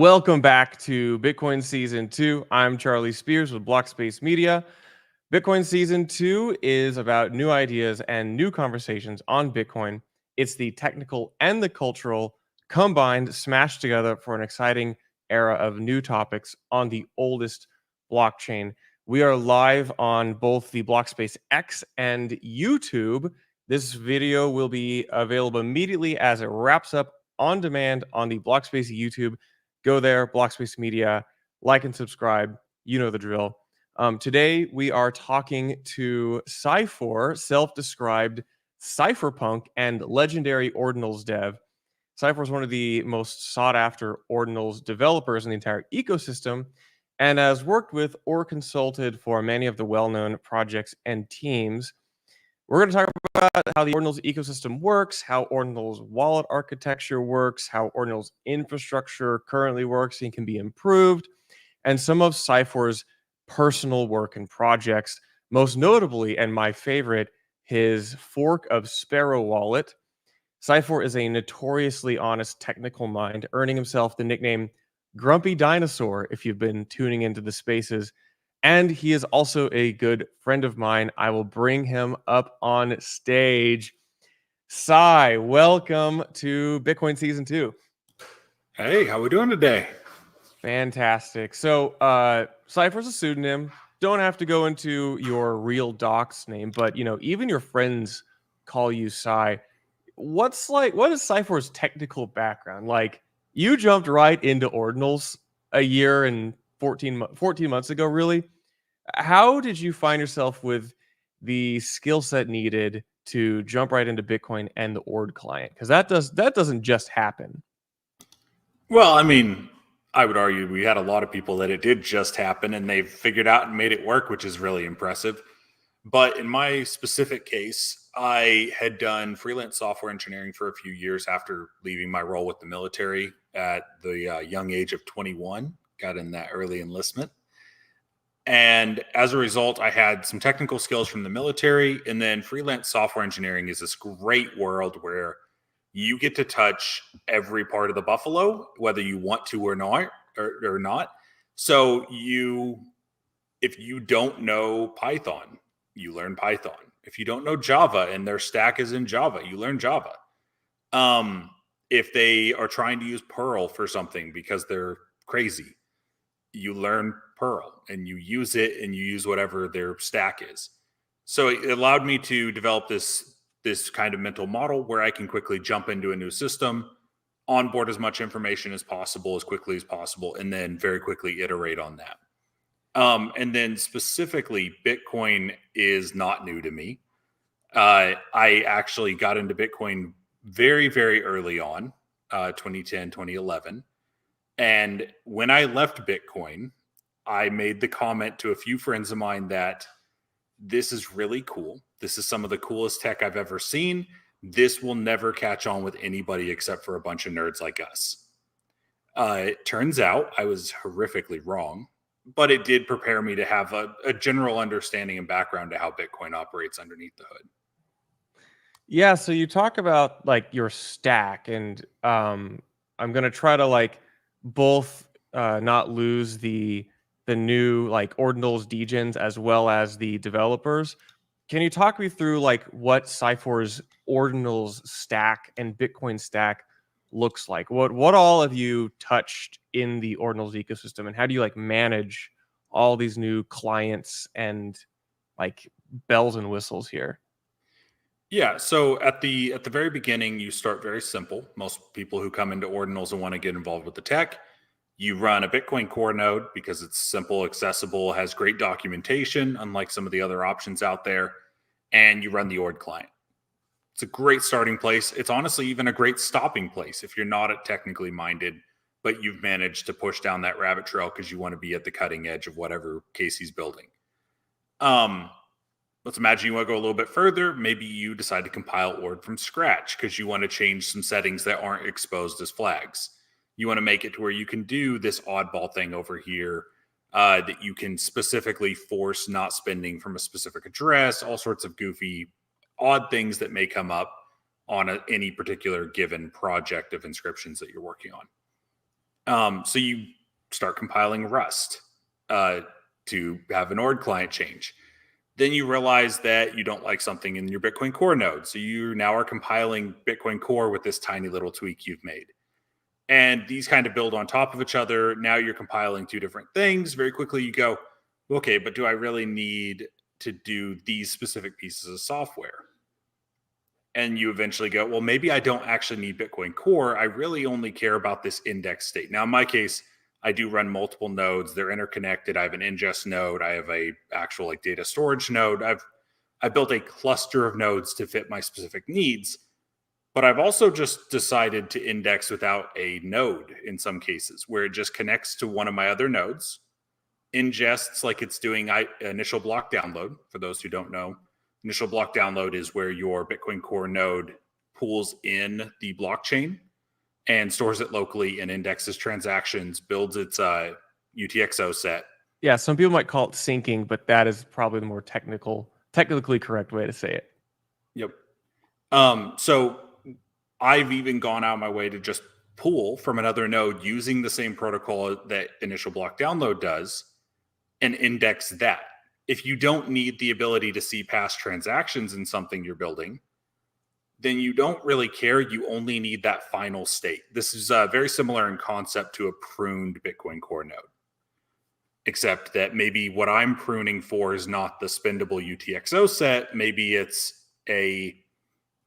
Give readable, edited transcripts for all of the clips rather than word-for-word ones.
Welcome back to Bitcoin Season 2. I'm Charlie Spears with Blockspace Media. Bitcoin Season 2 is about new ideas and new conversations on Bitcoin. It's the technical and the cultural combined, smashed together for an exciting era of new topics on the oldest blockchain. We are live on both the Blockspace X and YouTube. This video will be available immediately as it wraps up on demand on the Blockspace YouTube. Go there, Blockspace Media, like and subscribe. You know the drill. Today, we are talking to Psifour, self-described cypherpunk and legendary Ordinals dev. Cypherpunk is one of the most sought-after Ordinals developers in the entire ecosystem and has worked with or consulted for many of the well-known projects and teams. We're going to talk about how the Ordinals ecosystem works, how Ordinals wallet architecture works, how Ordinals infrastructure currently works and can be improved, and some of Psifour's personal work and projects, most notably, and my favorite, his fork of Sparrow wallet. Psifour is a notoriously honest technical mind, earning himself the nickname Grumpy Dinosaur if you've been tuning into the spaces. And he is also a good friend of mine. I will bring him up on stage. Psy, welcome to Bitcoin Season 2. Hey, how we doing today? Fantastic. So, Cypher's a pseudonym. Don't have to go into your real doc's name, but even your friends call you Psy. What is Cypher's technical background? Like, you jumped right into Ordinals a year and 14 months ago, really. How did you find yourself with the skill set needed to jump right into Bitcoin and the Ord client? Because that doesn't just happen. Well, I mean, I would argue we had a lot of people that it did just happen and they've figured out and made it work, which is really impressive. But in my specific case, I had done freelance software engineering for a few years after leaving my role with the military at the young age of 21, got in that early enlistment. And as a result, I had some technical skills from the military. And then freelance software engineering is this great world where you get to touch every part of the buffalo, whether you want to or not, or not. So if you don't know Python, you learn Python. If you don't know Java and their stack is in Java, you learn Java. If they are trying to use Perl for something because they're crazy, you learn Perl and you use it and you use whatever their stack is. So it allowed me to develop this kind of mental model where I can quickly jump into a new system, onboard as much information as possible, as quickly as possible, and then very quickly iterate on that. And then specifically, Bitcoin is not new to me. I actually got into Bitcoin very, very early on, 2010, 2011. And when I left Bitcoin, I made the comment to a few friends of mine that this is really cool. This is some of the coolest tech I've ever seen. This will never catch on with anybody except for a bunch of nerds like us. It turns out I was horrifically wrong, but it did prepare me to have a general understanding and background to how Bitcoin operates underneath the hood. Yeah, so you talk about like your stack, and I'm gonna try to both not lose the new Ordinals degens as well as the developers. Can you talk me through what Psifour's Ordinals stack and Bitcoin stack looks like? What all have you touched in the Ordinals ecosystem, and how do you manage all these new clients and bells and whistles here? Yeah, so at the very beginning, you start very simple. Most people who come into Ordinals and want to get involved with the tech, you run a Bitcoin core node because it's simple, accessible, has great documentation, unlike some of the other options out there, and you run the Ord client. It's a great starting place. It's honestly even a great stopping place if you're not technically minded, but you've managed to push down that rabbit trail because you want to be at the cutting edge of whatever Casey's building. Let's imagine you want to go a little bit further. Maybe you decide to compile Ord from scratch because you want to change some settings that aren't exposed as flags. You want to make it to where you can do this oddball thing over here that you can specifically force not spending from a specific address, all sorts of goofy, odd things that may come up on any particular given project of inscriptions that you're working on. So you start compiling Rust to have an ORD client change. Then you realize that you don't like something in your Bitcoin Core node. So you now are compiling Bitcoin Core with this tiny little tweak you've made. And these kind of build on top of each other. Now you're compiling two different things. Very quickly you go, okay, but do I really need to do these specific pieces of software? And you eventually go, well, maybe I don't actually need Bitcoin Core. I really only care about this index state. Now, in my case, I do run multiple nodes. They're interconnected. I have an ingest node. I have a actual like data storage node. I've built a cluster of nodes to fit my specific needs. But I've also just decided to index without a node in some cases, where it just connects to one of my other nodes, ingests like it's doing initial block download. For those who don't know, initial block download is where your Bitcoin Core node pulls in the blockchain and stores it locally and indexes transactions, builds its UTXO set. Yeah, some people might call it syncing, but that is probably the more technically correct way to say it. Yep. So I've even gone out of my way to just pull from another node using the same protocol that initial block download does and index that. If you don't need the ability to see past transactions in something you're building, then you don't really care. You only need that final state. This is very similar in concept to a pruned Bitcoin Core node, except that maybe what I'm pruning for is not the spendable UTXO set. Maybe it's a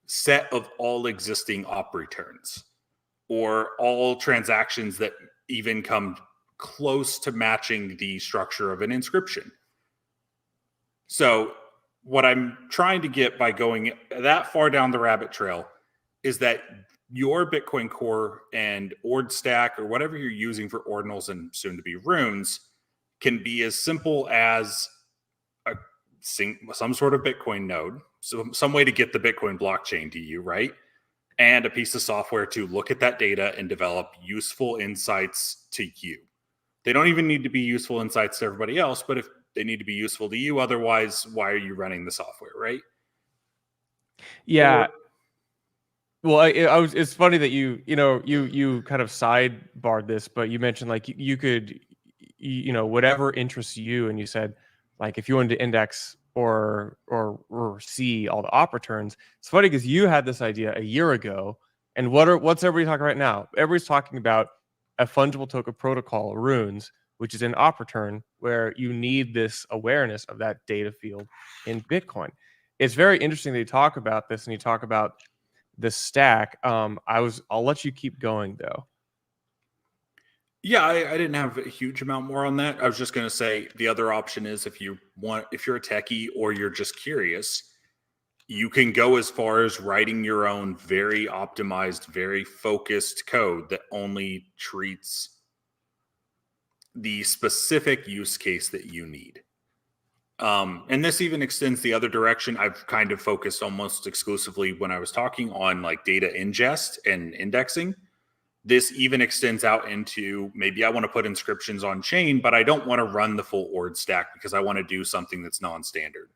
set of all existing op returns or all transactions that even come close to matching the structure of an inscription. So what I'm trying to get by going that far down the rabbit trail is that your Bitcoin Core and ORD stack or whatever you're using for ordinals and soon to be runes can be as simple as some sort of Bitcoin node, so some way to get the Bitcoin blockchain to you, right? And a piece of software to look at that data and develop useful insights to you. They don't even need to be useful insights to everybody else, but if they need to be useful to you, otherwise, why are you running the software, right? Yeah. Well, it's funny that you kind of sidebarred this, but you mentioned like you could, whatever interests you, and you said like if you wanted to index or see all the op returns. It's funny because you had this idea a year ago, and what's everybody talking right now? Everybody's talking about a fungible token protocol, runes, which is an op return where you need this awareness of that data field in Bitcoin. It's very interesting that you talk about this and you talk about the stack. I'll let you keep going though. Yeah, I didn't have a huge amount more on that. I was just going to say the other option is if you're a techie or you're just curious, you can go as far as writing your own very optimized, very focused code that only treats the specific use case that you need. And this even extends the other direction. I've kind of focused almost exclusively when I was talking on like data ingest and indexing. This even extends out into maybe I want to put inscriptions on chain, but I don't want to run the full ORD stack because I want to do something that's non-standard.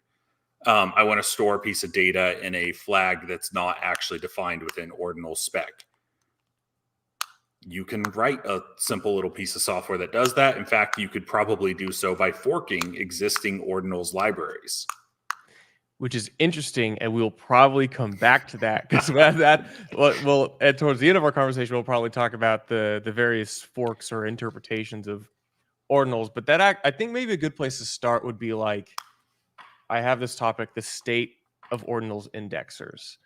I want to store a piece of data in a flag that's not actually defined within ordinal spec. You can write a simple little piece of software that does that. In fact, you could probably do so by forking existing ordinals libraries. Which is interesting, and we'll probably come back to that because towards the end of our conversation, we'll probably talk about the various forks or interpretations of ordinals. But I think maybe a good place to start would be like, I have this topic, the state of ordinals indexers.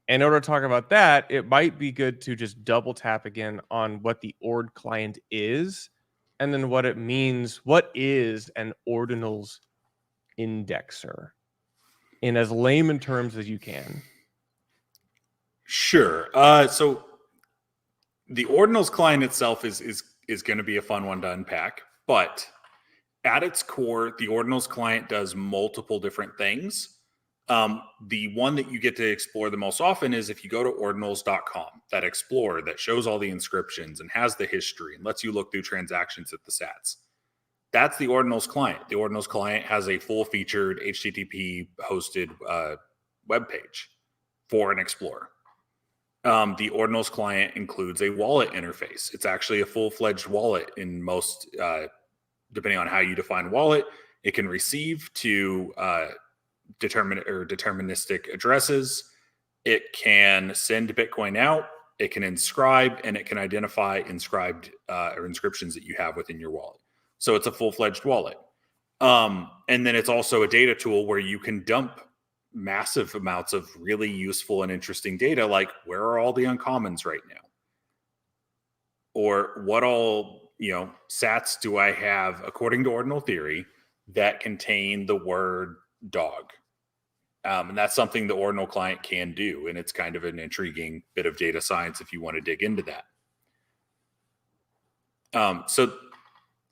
In order to talk about that, it might be good to just double tap again on what the ORD client is, and then what it means. What is an ordinals indexer in as layman terms as you can? Sure. So the ordinals client itself is going to be a fun one to unpack, but at its core, the ordinals client does multiple different things. The one that you get to explore the most often is if you go to ordinals.com, that explorer that shows all the inscriptions and has the history and lets you look through transactions at the sats. That's the ordinals client. The ordinals client has a full-featured HTTP hosted web page for an explorer. The Ordinals client includes a wallet interface. It's actually a full-fledged wallet in most, depending on how you define wallet. It can receive to deterministic addresses. It can send Bitcoin out. It can inscribe, and it can identify inscribed or inscriptions that you have within your wallet. So it's a full-fledged wallet. And then it's also a data tool where you can dump massive amounts of really useful and interesting data, like where are all the uncommons right now? Or what all, sats do I have, according to ordinal theory, that contain the word dog? And that's something the ordinal client can do. And it's kind of an intriguing bit of data science if you want to dig into that. So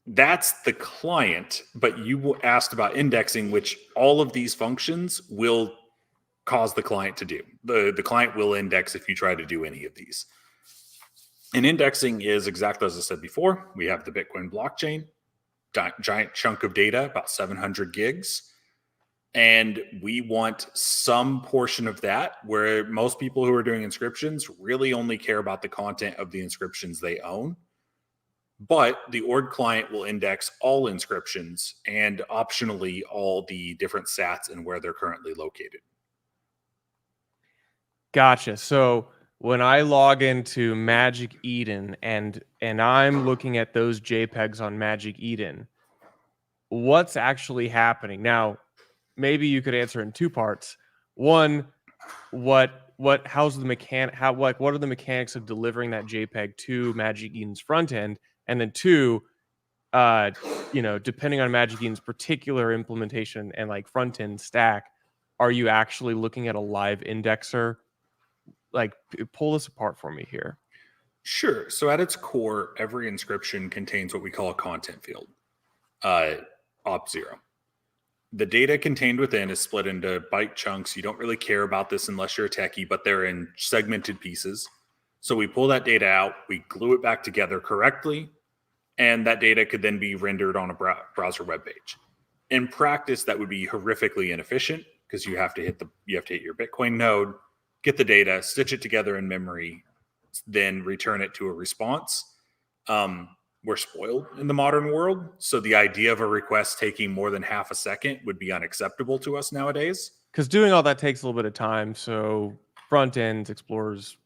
that's the client, but you asked about indexing, which all of these functions will cause the client to do. The client will index if you try to do any of these. And indexing is exactly as I said before. We have the Bitcoin blockchain, giant chunk of data, about 700 gigs. And we want some portion of that, where most people who are doing inscriptions really only care about the content of the inscriptions they own. But the Ord client will index all inscriptions and optionally all the different sats and where they're currently located. Gotcha. So when I log into Magic Eden and I'm looking at those JPEGs on Magic Eden, what's actually happening? Now, maybe you could answer in two parts. One, what what are the mechanics of delivering that JPEG to Magic Eden's front end? And then two, depending on Magic Eden's particular implementation and like front end stack, are you actually looking at a live indexer? Like, pull this apart for me here. Sure. So at its core, every inscription contains what we call a content field, op0. The data contained within is split into byte chunks. You don't really care about this unless you're a techie, but they're in segmented pieces. So we pull that data out, we glue it back together correctly, and that data could then be rendered on a browser web page. In practice, that would be horrifically inefficient because you have to hit your Bitcoin node, get the data, stitch it together in memory, then return it to a response. We're spoiled in the modern world. So the idea of a request taking more than half a second would be unacceptable to us nowadays. Because doing all that takes a little bit of time. So front end explorers,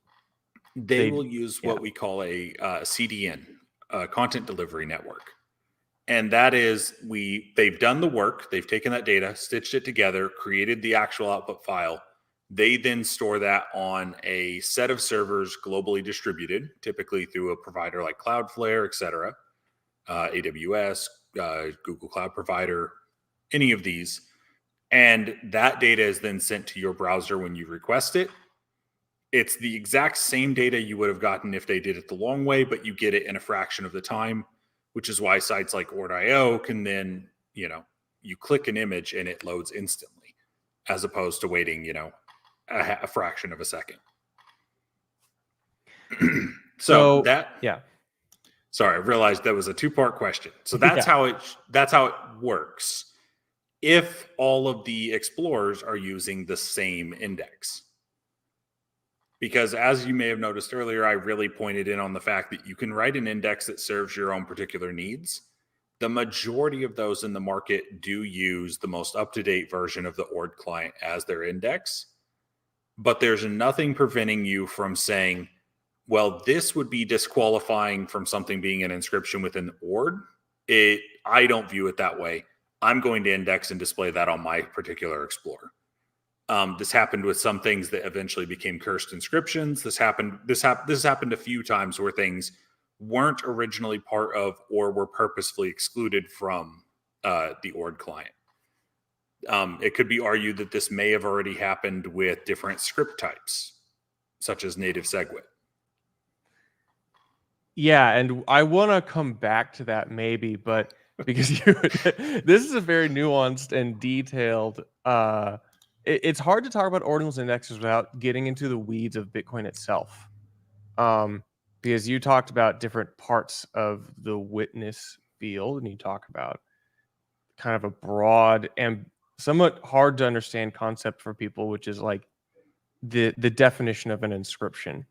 they will use what we call a CDN, content delivery network. And that is, they've done the work. They've taken that data, stitched it together, created the actual output file. They then store that on a set of servers globally distributed, typically through a provider like Cloudflare, et cetera, AWS, Google Cloud Provider, any of these. And that data is then sent to your browser when you request it. It's the exact same data you would have gotten if they did it the long way, but you get it in a fraction of the time, which is why sites like Ord.io can then, you click an image and it loads instantly, as opposed to waiting, a fraction of a second. So that, yeah. Sorry, I realized that was a two-part question. So that's how it works. If all of the explorers are using the same index. Because as you may have noticed earlier, I really pointed in on the fact that you can write an index that serves your own particular needs. The majority of those in the market do use the most up-to-date version of the Ord client as their index. But there's nothing preventing you from saying, well, this would be disqualifying from something being an inscription within Ord. I don't view it that way. I'm going to index and display that on my particular explorer. This happened with some things that eventually became cursed inscriptions. This happened a few times where things weren't originally part of or were purposefully excluded from the Ord client. It could be argued that this may have already happened with different script types, such as native SegWit. Yeah, and I want to come back to that maybe, but because this is a very nuanced and detailed. It's hard to talk about ordinals indexes without getting into the weeds of Bitcoin itself, because you talked about different parts of the witness field, and you talk about kind of a broad and somewhat hard to understand concept for people, which is like the definition of an inscription.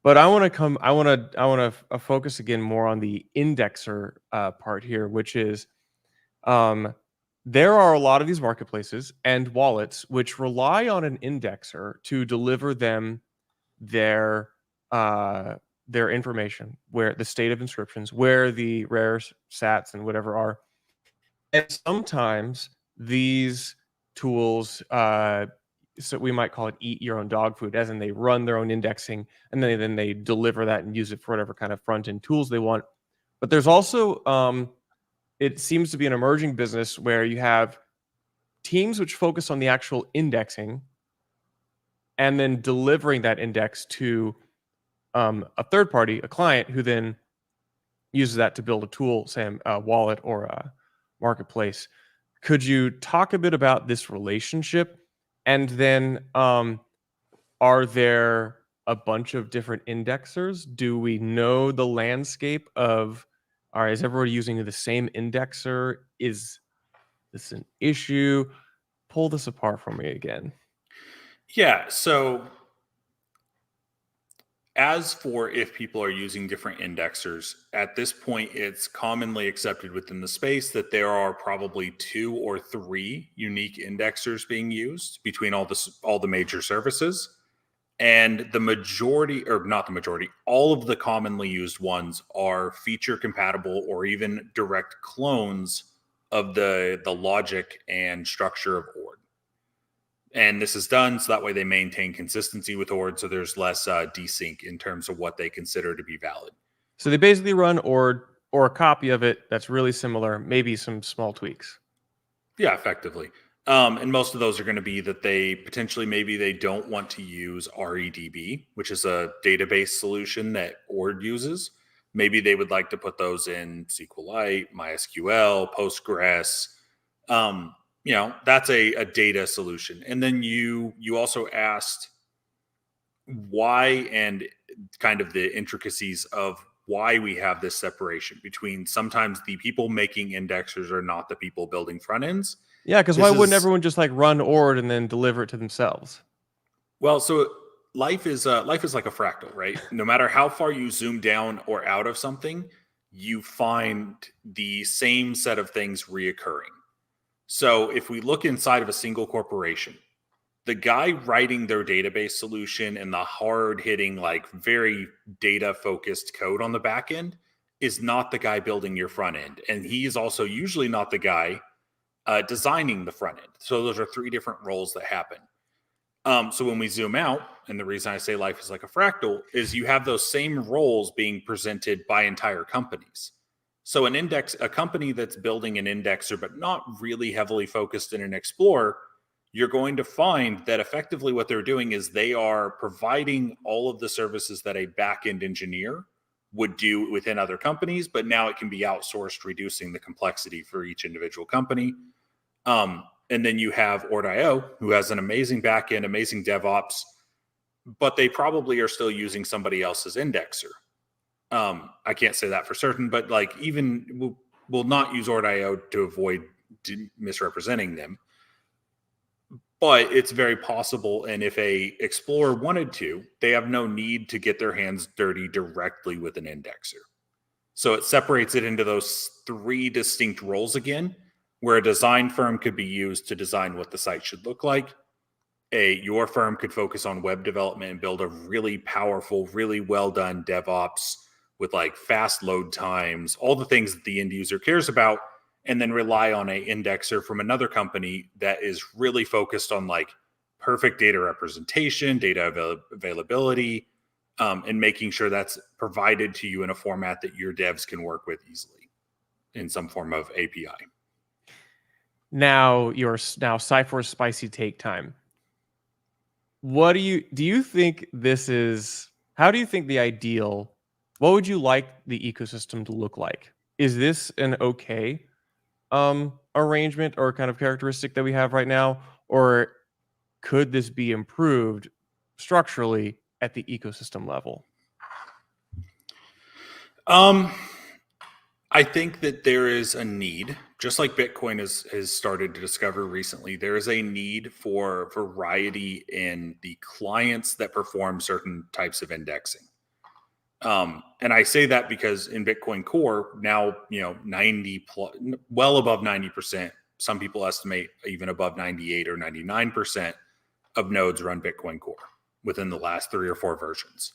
But I want to focus again more on the indexer part here, which is um, there are a lot of these marketplaces and wallets which rely on an indexer to deliver them their uh, their information, where the state of inscriptions, where the rares, sats, and whatever are. And sometimes these tools, so we might call it eat your own dog food, as in they run their own indexing and then they deliver that and use it for whatever kind of front end tools they want. But there's also, it seems to be an emerging business where you have teams which focus on the actual indexing and then delivering that index to a third party, a client, who then uses that to build a tool, say a wallet or a marketplace. Could you talk a bit about this relationship? And then are there a bunch of different indexers? Do we know the landscape of, all right, is everybody using the same indexer? Is this an issue? Pull this apart for me again. Yeah. So as for if people are using different indexers, at this point, it's commonly accepted within the space that there are probably 2 or 3 unique indexers being used between all the major services. And the majority, or not the majority, all of the commonly used ones are feature compatible or even direct clones of the logic and structure of ORD. And this is done so that way they maintain consistency with ORD, so there's less desync in terms of what they consider to be valid. So they basically run ORD or a copy of it that's really similar, maybe some small tweaks. Yeah, effectively. And most of those are going to be that they potentially maybe they don't want to use REDB, which is a database solution that ORD uses. Maybe they would like to put those in SQLite, MySQL, Postgres. That's a data solution. And then you also asked why and kind of the intricacies of why we have this separation between sometimes the people making indexers are not the people building front ends. Yeah, because why wouldn't everyone just like run ORD and then deliver it to themselves? Well, so life is like a fractal, right? No matter how far you zoom down or out of something, you find the same set of things reoccurring. So if we look inside of a single corporation, the guy writing their database solution and the hard hitting, like very data focused code on the back end is not the guy building your front end. And he is also usually not the guy designing the front end. So those are 3 different roles that happen. So when we zoom out, and the reason I say life is like a fractal is you have those same roles being presented by entire companies. So a company that's building an indexer, but not really heavily focused in an explorer, you're going to find that effectively what they're doing is they are providing all of the services that a back-end engineer would do within other companies, but now it can be outsourced, reducing the complexity for each individual company. And then you have Ord.io, who has an amazing backend, amazing DevOps, but they probably are still using somebody else's indexer. I can't say that for certain, but like even we'll not use Ord.io to avoid misrepresenting them. But it's very possible, and if a explorer wanted to, they have no need to get their hands dirty directly with an indexer. So it separates it into those 3 distinct roles again, where a design firm could be used to design what the site should look like. Your firm could focus on web development and build a really powerful, really well done DevOps with like fast load times, all the things that the end user cares about, and then rely on an indexer from another company that is really focused on like perfect data representation, data availability, and making sure that's provided to you in a format that your devs can work with easily in some form of API. Now Cypher's spicy take time. What do you think this is? How do you think the ideal? What would you like the ecosystem to look like? Is this an okay arrangement or kind of characteristic that we have right now, or could this be improved structurally at the ecosystem level? I think that there is a need, just like Bitcoin has started to discover recently, there is a need for variety in the clients that perform certain types of indexing. And I say that because in Bitcoin Core now, 90 plus, well above 90%. Some people estimate even above 98 or 99% of nodes run Bitcoin Core within the last 3 or 4 versions.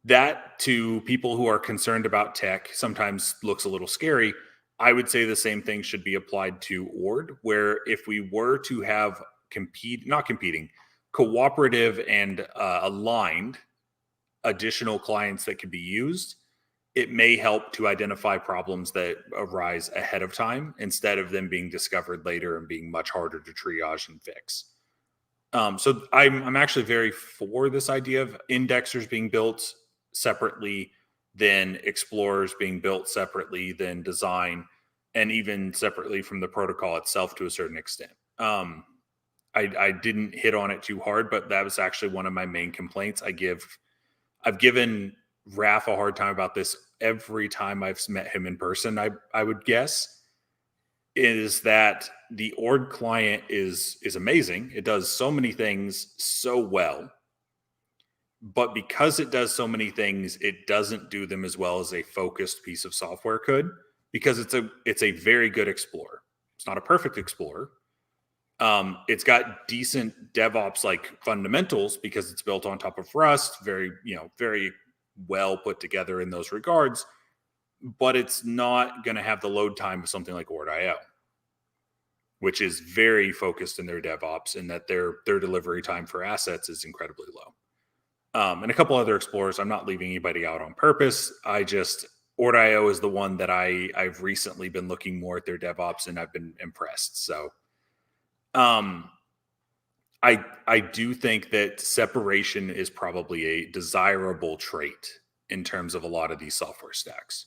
That to people who are concerned about tech sometimes looks a little scary. I would say the same thing should be applied to Ord, where if we were to have cooperative and aligned additional clients that could be used, it may help to identify problems that arise ahead of time instead of them being discovered later and being much harder to triage and fix. So I'm actually very for this idea of indexers being built separately, then explorers being built separately, then design, and even separately from the protocol itself to a certain extent. I didn't hit on it too hard, but that was actually one of my main complaints. I've given Raph a hard time about this every time I've met him in person, I would guess, is that the Ord client is amazing. It does so many things so well. But because it does so many things, it doesn't do them as well as a focused piece of software could, because it's a very good explorer. It's not a perfect explorer. It's got decent DevOps like fundamentals because it's built on top of Rust, very well put together in those regards, but it's not going to have the load time of something like Ord.io, which is very focused in their DevOps, and that their delivery time for assets is incredibly low. And a couple other explorers, I'm not leaving anybody out on purpose. Ord.io is the one that I've recently been looking more at their DevOps, and I've been impressed. So I do think that separation is probably a desirable trait in terms of a lot of these software stacks.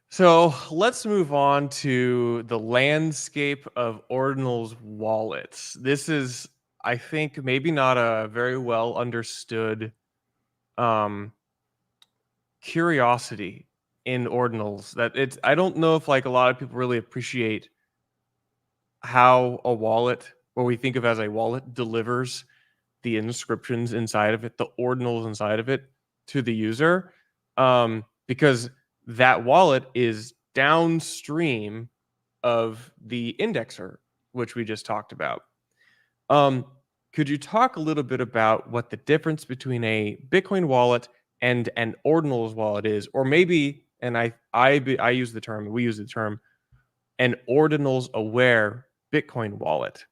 So let's move on to the landscape of Ordinals wallets. This is, I think, maybe not a very well understood curiosity in Ordinals. That it's, I don't know if like a lot of people really appreciate how a wallet, what we think of as a wallet, delivers the inscriptions inside of it, the ordinals inside of it to the user, because that wallet is downstream of the indexer, which we just talked about. Could you talk a little bit about what the difference between a Bitcoin wallet and an ordinals wallet is, or maybe, and we use the term, an ordinals aware Bitcoin wallet?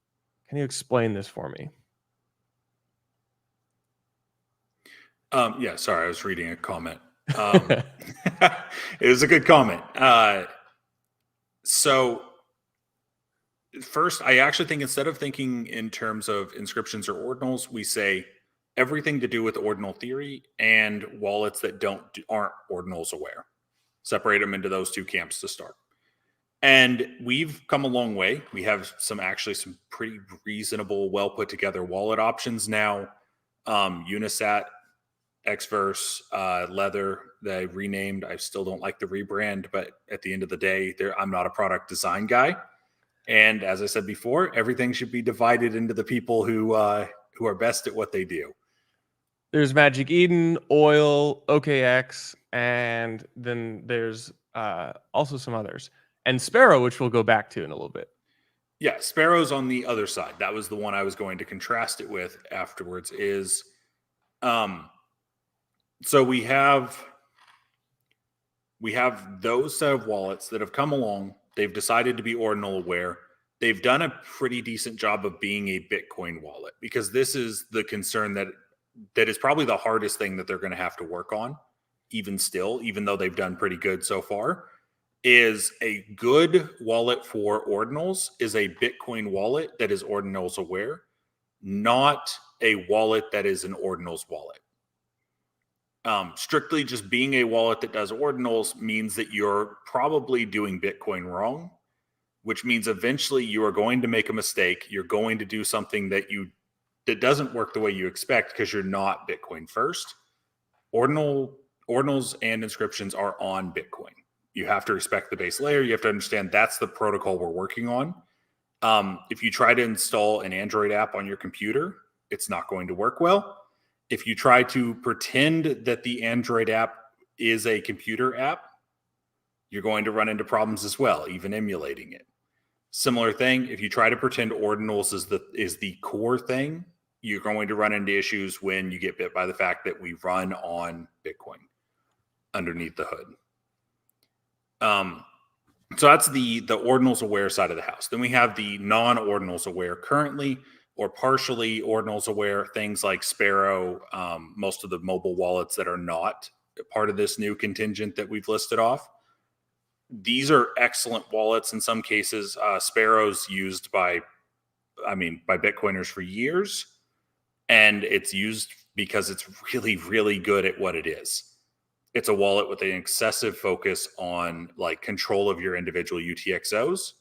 Can you explain this for me? Yeah, sorry, I was reading a comment. It was a good comment. So first, I actually think instead of thinking in terms of inscriptions or ordinals, we say everything to do with ordinal theory and wallets that aren't ordinals aware. Separate them into those two camps to start. And we've come a long way. We have some pretty reasonable, well put together wallet options now. Unisat, Xverse, Leather, they renamed. I still don't like the rebrand, but at the end of the day, I'm not a product design guy. And as I said before, everything should be divided into the people who are best at what they do. There's Magic Eden, Oil, OKX, and then there's also some others. And Sparrow, which we'll go back to in a little bit. Yeah, Sparrow's on the other side. That was the one I was going to contrast it with afterwards. So we have those set of wallets that have come along. They've decided to be ordinal aware. They've done a pretty decent job of being a Bitcoin wallet, because this is the concern that is probably the hardest thing that they're going to have to work on, even though they've done pretty good so far. Is a good wallet for ordinals is a Bitcoin wallet that is ordinals aware, not a wallet that is an ordinals wallet. Strictly just being a wallet that does ordinals means that you're probably doing Bitcoin wrong, which means eventually you are going to make a mistake. You're going to do something that doesn't work the way you expect because you're not Bitcoin first. Ordinals and inscriptions are on Bitcoin. You have to respect the base layer. You have to understand that's the protocol we're working on. If you try to install an Android app on your computer, it's not going to work well. If you try to pretend that the Android app is a computer app, you're going to run into problems as well, even emulating it. Similar thing, if you try to pretend ordinals is the core thing, you're going to run into issues when you get bit by the fact that we run on Bitcoin underneath the hood. So that's the ordinals aware side of the house. Then we have the non-ordinals aware currently or partially ordinals aware things like Sparrow, most of the mobile wallets that are not part of this new contingent that we've listed off. These are excellent wallets in some cases. Sparrow's used by Bitcoiners for years, and it's used because it's really, really good at what it is. It's a wallet with an excessive focus on like control of your individual UTXOs.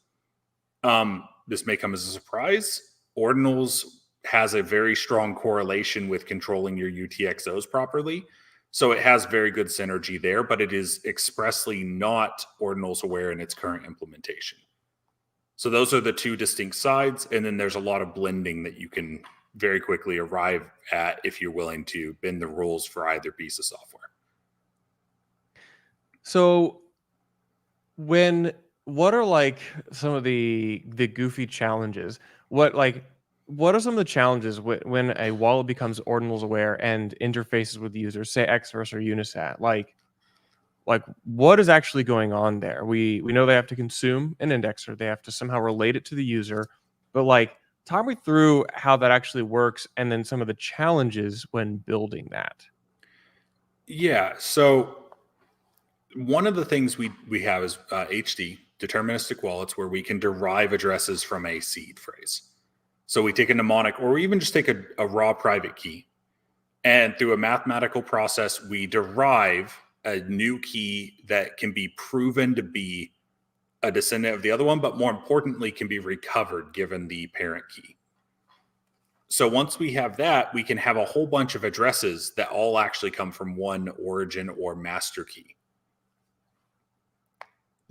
This may come as a surprise. Ordinals has a very strong correlation with controlling your UTXOs properly. So it has very good synergy there, but it is expressly not ordinals aware in its current implementation. So those are the two distinct sides. And then there's a lot of blending that you can very quickly arrive at if you're willing to bend the rules for either piece of software. So what are like some of the goofy challenges? What are some of the challenges when a wallet becomes ordinals aware and interfaces with users, say Xverse or Unisat? Like what is actually going on there? We know they have to consume an indexer, they have to somehow relate it to the user, but like talk me through how that actually works and then some of the challenges when building that. Yeah. So one of the things we have is HD, deterministic wallets, where we can derive addresses from a seed phrase. So we take a mnemonic, or we even just take a raw private key, and through a mathematical process, we derive a new key that can be proven to be a descendant of the other one, but more importantly, can be recovered given the parent key. So once we have that, we can have a whole bunch of addresses that all actually come from one origin or master key.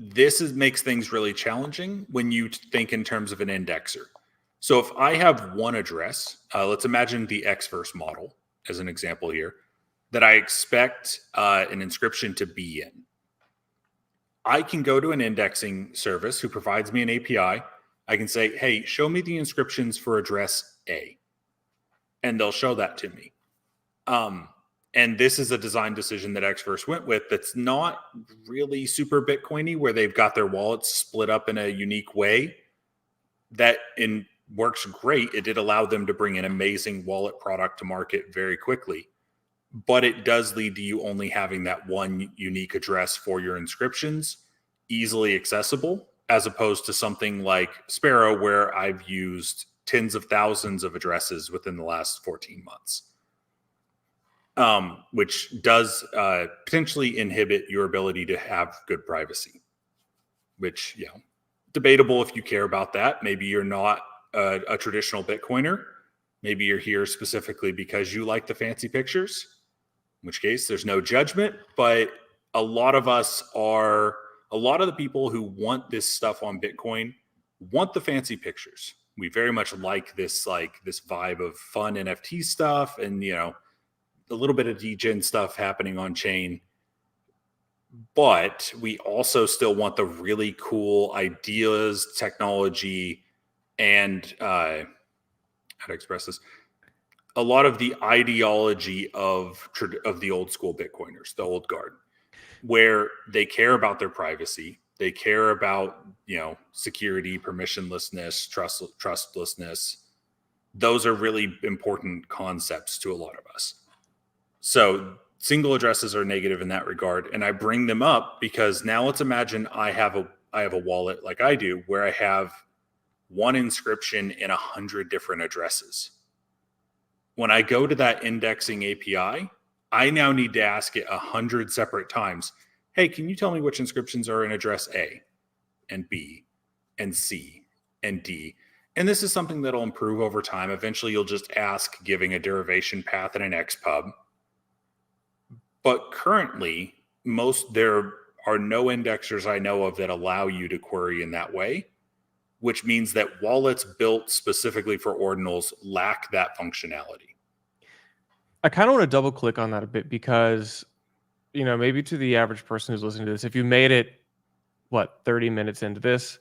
This makes things really challenging when you think in terms of an indexer. So if I have one address, let's imagine the Xverse model as an example here, that I expect an inscription to be in. I can go to an indexing service who provides me an API. I can say, hey, show me the inscriptions for address A. And they'll show that to me. And this is a design decision that Xverse went with that's not really super Bitcoiny, where they've got their wallets split up in a unique way. That works great. It did allow them to bring an amazing wallet product to market very quickly. But it does lead to you only having that one unique address for your inscriptions, easily accessible, as opposed to something like Sparrow, where I've used tens of thousands of addresses within the last 14 months. Which does potentially inhibit your ability to have good privacy, which, debatable if you care about that. Maybe you're not a traditional Bitcoiner. Maybe you're here specifically because you like the fancy pictures, in which case there's no judgment. But a lot of the people who want this stuff on Bitcoin want the fancy pictures. We very much like this vibe of fun NFT stuff and, a little bit of degen stuff happening on chain, but we also still want the really cool ideas, technology, and how to express this, a lot of the ideology of the old school Bitcoiners, the old guard, where they care about their privacy, they care about security, permissionlessness, trustlessness. Those are really important concepts to a lot of us. So single addresses are negative in that regard. And I bring them up because now let's imagine I have a wallet like I do, where I have one inscription in 100 different addresses. When I go to that indexing API, I now need to ask it 100 separate times. Hey, can you tell me which inscriptions are in address A and B and C and D? And this is something that'll improve over time. Eventually, you'll just ask giving a derivation path and an XPub. But currently, there are no indexers I know of that allow you to query in that way, which means that wallets built specifically for ordinals lack that functionality. I kind of want to double click on that a bit because, maybe to the average person who's listening to this, if you made it, 30 minutes into this,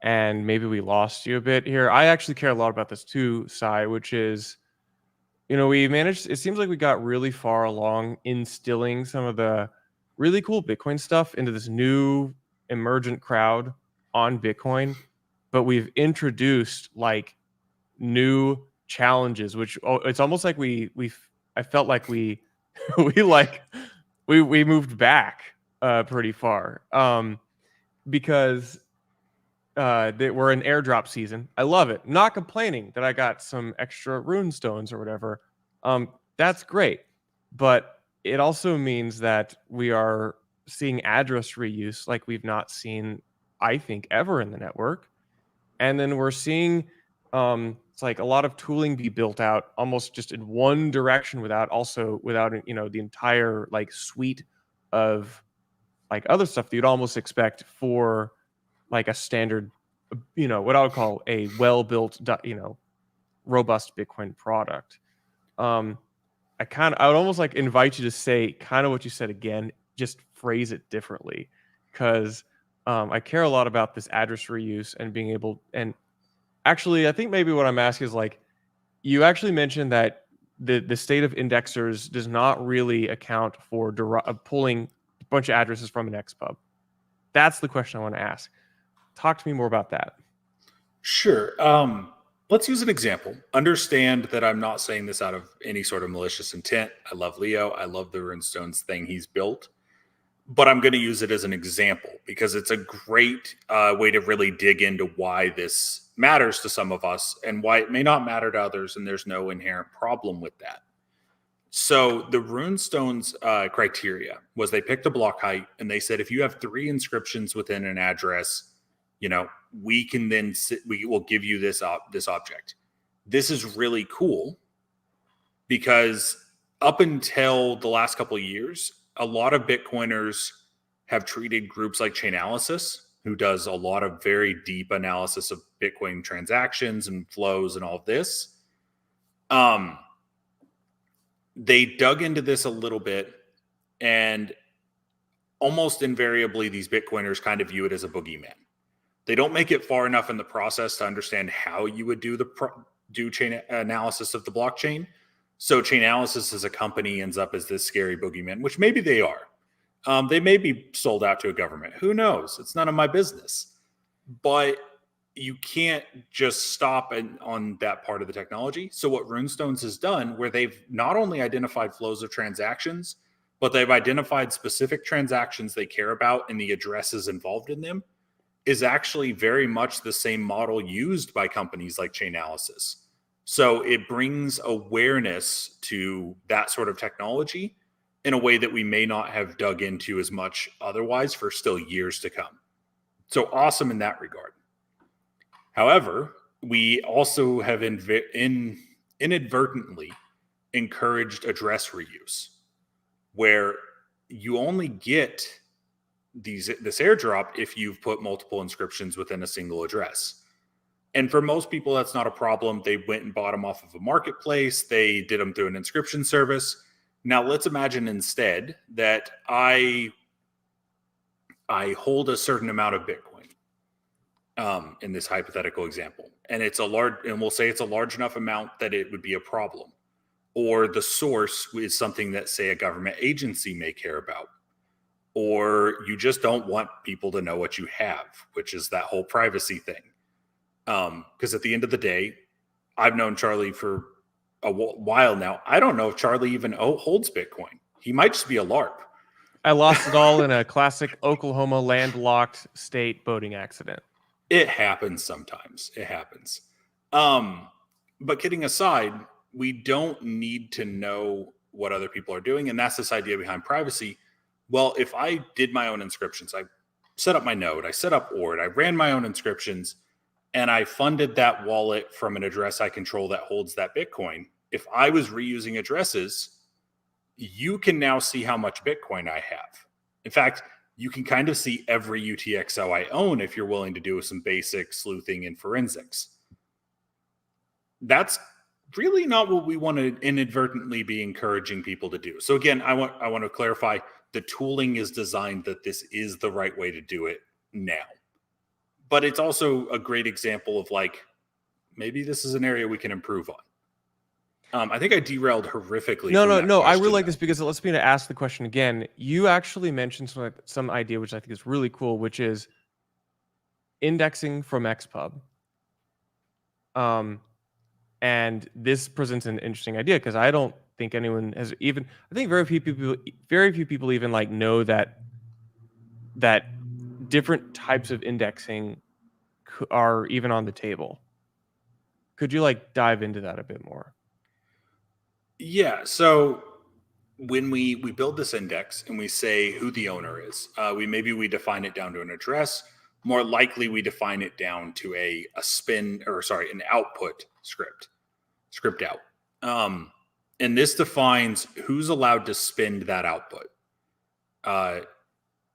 and maybe we lost you a bit here. I actually care a lot about this too, Sai, which is, we managed, it seems like we got really far along instilling some of the really cool Bitcoin stuff into this new emergent crowd on Bitcoin, but we've introduced like new challenges, which it's almost like I felt like we we moved back pretty far because we're in airdrop season. I love it. Not complaining that I got some extra rune stones or whatever. That's great, but it also means that we are seeing address reuse like we've not seen, I think, ever in the network. And then we're seeing it's like a lot of tooling be built out almost just in one direction without the entire like suite of like other stuff that you'd almost expect for like a standard, what I would call a well-built, robust Bitcoin product. I would almost like invite you to say kind of what you said again, just phrase it differently, because I care a lot about this address reuse and being able. And actually, I think maybe what I'm asking is like, you actually mentioned that the state of indexers does not really account for pulling a bunch of addresses from an XPub. That's the question I want to ask. Talk to me more about that. Sure. Let's use an example. Understand that I'm not saying this out of any sort of malicious intent. I love Leo. I love the Runestones thing he's built. But I'm going to use it as an example because it's a great way to really dig into why this matters to some of us and why it may not matter to others, and there's no inherent problem with that. So the Runestones criteria was they picked a block height, and they said if you have 3 inscriptions within an address, we can then we will give you this object. This is really cool because up until the last couple of years, a lot of Bitcoiners have treated groups like Chainalysis, who does a lot of very deep analysis of Bitcoin transactions and flows and all of this. They dug into this a little bit, and almost invariably, these Bitcoiners kind of view it as a boogeyman. They don't make it far enough in the process to understand how you would do chain analysis of the blockchain. So Chainalysis as a company ends up as this scary boogeyman, which maybe they are. They may be sold out to a government. Who knows? It's none of my business. But you can't just stop on that part of the technology. So what Runestones has done, where they've not only identified flows of transactions, but they've identified specific transactions they care about and the addresses involved in them, is actually very much the same model used by companies like Chainalysis. So it brings awareness to that sort of technology in a way that we may not have dug into as much otherwise for still years to come. So awesome in that regard. However, we also have inadvertently encouraged address reuse, where you only get this airdrop if you've put multiple inscriptions within a single address. And for most people, that's not a problem. They went and bought them off of a marketplace. They did them through an inscription service. Now, let's imagine instead that I hold a certain amount of Bitcoin in this hypothetical example. And we'll say it's a large enough amount that it would be a problem. Or the source is something that, say, a government agency may care about. Or you just don't want people to know what you have, which is that whole privacy thing. Because at the end of the day, I've known Charlie for a while now. I don't know if Charlie even holds Bitcoin. He might just be a LARP. I lost it all in a classic Oklahoma landlocked state boating accident. It happens sometimes. It happens. But kidding aside, we don't need to know what other people are doing. And that's this idea behind privacy. Well, if I did my own inscriptions, I set up my node, I set up Ord, I ran my own inscriptions, and I funded that wallet from an address I control that holds that Bitcoin. If I was reusing addresses, you can now see how much Bitcoin I have. In fact, you can kind of see every UTXO I own if you're willing to do some basic sleuthing and forensics. That's really not what we want to inadvertently be encouraging people to do. So again, I want to clarify, the tooling is designed that this is the right way to do it now. But it's also a great example of like, maybe this is an area we can improve on. I think I derailed horrifically. No. I really like this because it lets me to ask the question again. You actually mentioned some idea which I think is really cool, which is indexing from Xpub. And this presents an interesting idea because I don't think anyone has even. I think very few people even like know that different types of indexing are even on the table. Could you like dive into that a bit more? Yeah. So when we build this index and we say who the owner is, we define it down to an address. More likely, we define it down to an output script out. And this defines who's allowed to spend that output.